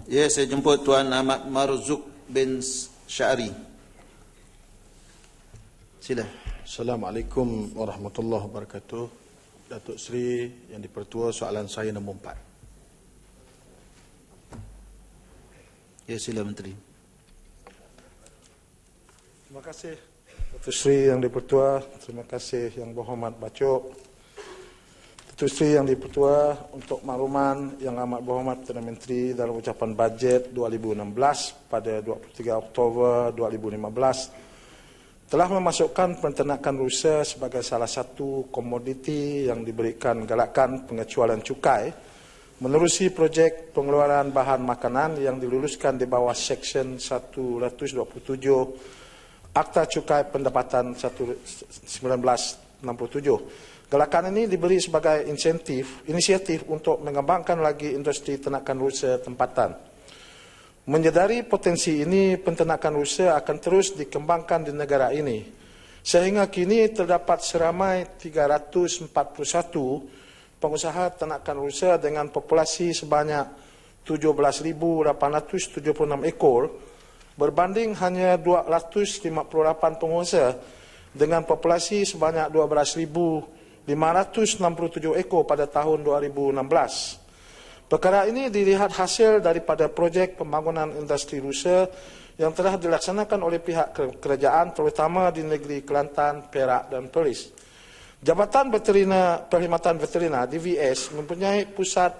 Ya, saya jemput Tuan Ahmad Marzuq bin Syari. Sila. Assalamualaikum warahmatullahi wabarakatuh. Datuk Seri Yang di-Pertua, soalan saya nombor 4. Ya, sila Menteri. Terima kasih Datuk Seri Yang di-Pertua, terima kasih Yang Berhormat Bacok. Datuk Seri Yang di-Pertua, untuk makluman Yang Amat Berhormat Perdana Menteri dalam ucapan bajet 2016 pada 23 Oktober 2015 telah memasukkan penternakan rusa sebagai salah satu komoditi yang diberikan galakan pengecualian cukai menerusi projek pengeluaran bahan makanan yang diluluskan di bawah Seksyen 127 Akta Cukai Pendapatan 1967. Galakan ini diberi sebagai inisiatif untuk mengembangkan lagi industri ternakan rusa tempatan. Menyedari potensi ini, penternakan rusa akan terus dikembangkan di negara ini. Sehingga kini terdapat seramai 341 pengusaha ternakan rusa dengan populasi sebanyak 17,876 ekor berbanding hanya 258 pengusaha dengan populasi sebanyak 12,567 ekor pada tahun 2016. Perkara ini dilihat hasil daripada projek pembangunan industri rusa yang telah dilaksanakan oleh pihak kerajaan terutama di negeri Kelantan, Perak dan Perlis. Jabatan Perkhidmatan Veterina DVS mempunyai pusat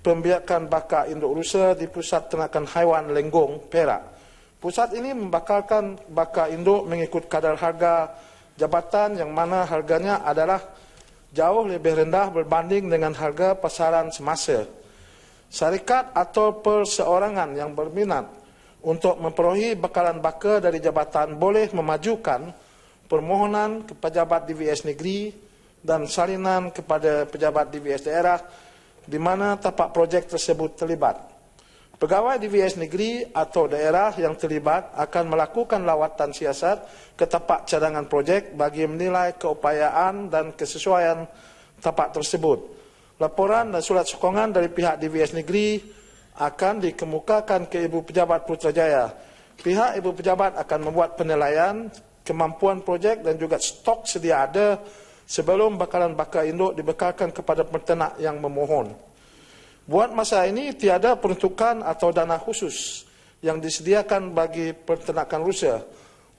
pembiakan baka induk rusa di Pusat Ternakan Haiwan Lenggong, Perak. Pusat ini membakarkan baka induk mengikut kadar harga jabatan yang mana harganya adalah jauh lebih rendah berbanding dengan harga pasaran semasa. Syarikat atau perseorangan yang berminat untuk memperolehi bekalan baka dari jabatan boleh memajukan permohonan ke pejabat DVS negeri dan salinan kepada pejabat DVS daerah di mana tapak projek tersebut terlibat. Pegawai DVS negeri atau daerah yang terlibat akan melakukan lawatan siasat ke tapak cadangan projek bagi menilai keupayaan dan kesesuaian tapak tersebut. Laporan dan surat sokongan dari pihak DVS negeri akan dikemukakan ke Ibu Pejabat Putrajaya. Pihak Ibu Pejabat akan membuat penilaian kemampuan projek dan juga stok sedia ada sebelum bakalan baka induk dibekalkan kepada peternak yang memohon. Buat masa ini tiada peruntukan atau dana khusus yang disediakan bagi peternakan rusa.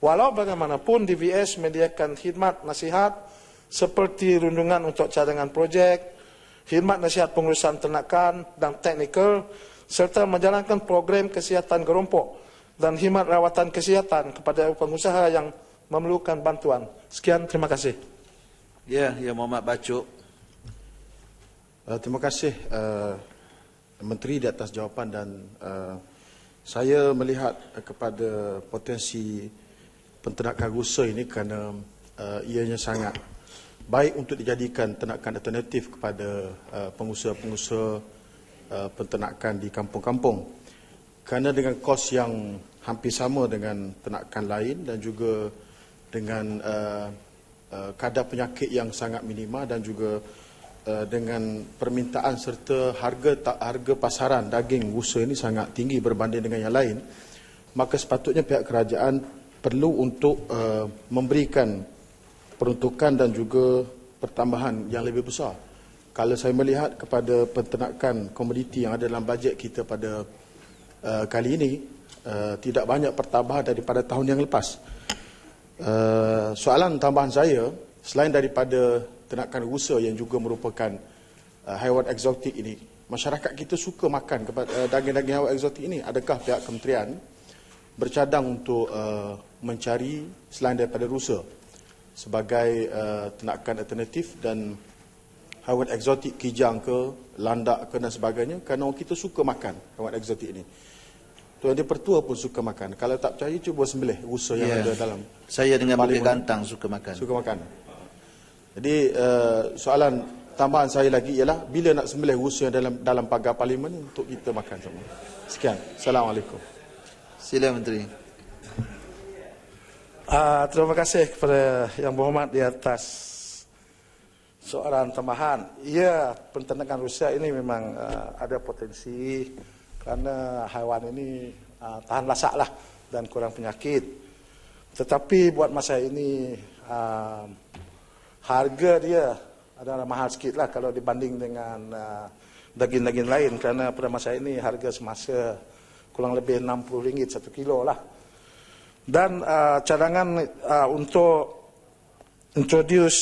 Walau bagaimanapun DVS menyediakan khidmat nasihat seperti rundungan untuk cadangan projek, khidmat nasihat pengurusan ternakan dan teknikal, serta menjalankan program kesihatan gerompok dan khidmat rawatan kesihatan kepada pengusaha yang memerlukan bantuan. Sekian, terima kasih. Ya, Ya Muhammad Bacok. Terima kasih Menteri di atas jawapan dan saya melihat kepada potensi penternakan rusa ini kerana ianya sangat baik untuk dijadikan ternakan alternatif kepada pengusaha-pengusaha penternakan di kampung-kampung. Kerana dengan kos yang hampir sama dengan ternakan lain dan juga dengan kadar penyakit yang sangat minima dan juga dengan permintaan serta harga pasaran daging rusa ini sangat tinggi berbanding dengan yang lain, maka sepatutnya pihak kerajaan perlu untuk memberikan peruntukan dan juga pertambahan yang lebih besar. Kalau saya melihat kepada penternakan komoditi yang ada dalam bajet kita pada kali ini, tidak banyak pertambahan daripada tahun yang lepas. Soalan tambahan saya, selain daripada ternakan rusa yang juga merupakan haiwan eksotik ini, masyarakat kita suka makan daging-daging haiwan eksotik ini. Adakah pihak kementerian bercadang untuk mencari selain daripada rusa sebagai ternakan alternatif dan haiwan eksotik kijang ke, landak ke dan sebagainya, kerana orang kita suka makan haiwan eksotik ini. Tuan Di-Pertua pun suka makan. Kalau tak percaya, cuba sembelih rusa yang ada dalam. Saya dengan Bukit Gantang suka makan. Suka makan. Jadi soalan tambahan saya lagi ialah bila nak sembelih rusa yang dalam pagar parlimen untuk kita makan semua. Sekian. Assalamualaikum. Sila Menteri. Terima kasih kepada Yang Berhormat di atas soalan tambahan. Ya, penternakan rusa ini memang ada potensi kerana haiwan ini tahan lasak lah dan kurang penyakit. Tetapi buat masa ini harga dia adalah mahal sikit lah kalau dibanding dengan daging-daging lain, kerana pada masa ini harga semasa kurang lebih RM60 1 kilo lah. Dan cadangan untuk introduce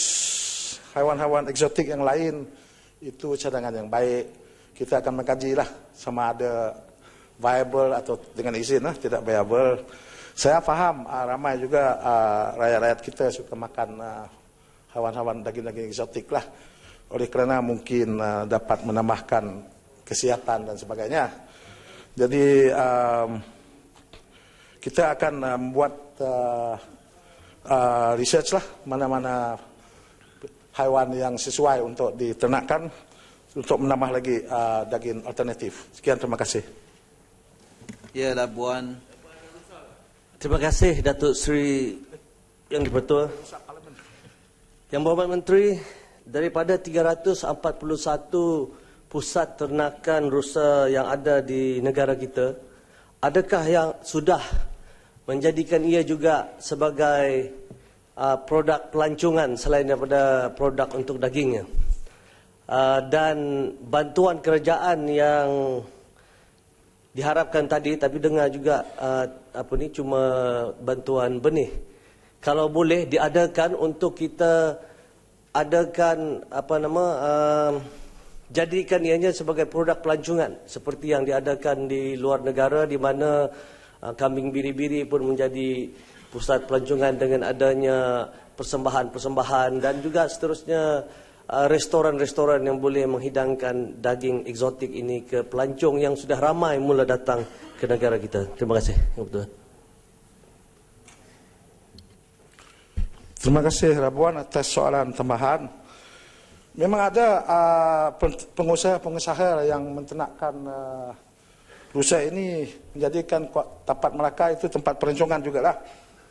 haiwan-haiwan eksotik yang lain itu cadangan yang baik. Kita akan mengkaji lah sama ada viable atau dengan izin lah tidak viable. Saya faham ramai juga rakyat-rakyat kita suka makan haiwan-haiwan daging-daging eksotik lah. Oleh kerana mungkin dapat menambahkan kesihatan dan sebagainya. Jadi kita akan membuat research lah mana-mana haiwan yang sesuai untuk diternakan untuk menambah lagi daging alternatif. Sekian, terima kasih. Ya, Labuan. Terima kasih Datuk Seri Yang di-Pertua. Yang Berhormat Menteri, daripada 341 pusat ternakan rusa yang ada di negara kita, adakah yang sudah menjadikan ia juga sebagai produk pelancongan selain daripada produk untuk dagingnya? Dan bantuan kerajaan yang diharapkan tadi, tapi dengar juga cuma bantuan benih. Kalau boleh diadakan untuk kita adakan jadikan ianya sebagai produk pelancongan seperti yang diadakan di luar negara, di mana kambing biri-biri pun menjadi pusat pelancongan dengan adanya persembahan-persembahan, dan juga seterusnya restoran-restoran yang boleh menghidangkan daging eksotik ini ke pelancong yang sudah ramai mula datang ke negara kita. Terima kasih. Terima kasih Rabuan atas soalan tambahan. Memang ada pengusaha-pengusaha yang menternakkan rusa ini menjadikan tempat Melaka itu tempat pelancongan jugalah.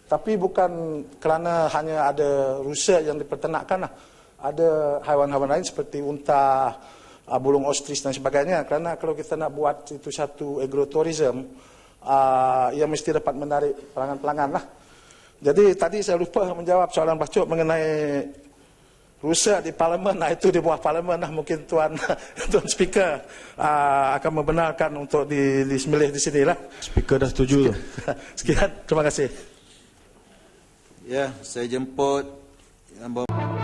Tapi bukan kerana hanya ada rusa yang diperternakkan lah. Ada haiwan-haiwan lain seperti unta, burung ostris dan sebagainya. Kerana kalau kita nak buat itu satu agrotourism, ia mesti dapat menarik pelanggan-pelanggan lah. Jadi tadi saya lupa menjawab soalan Pak Cuk mengenai rusa di parlimen. Itu di bawah parlimen lah. Mungkin Tuan Speaker akan membenarkan untuk disembelih di sini lah. Speaker dah setuju. Sekian, terima kasih. Ya, saya jemput Yang Berhormat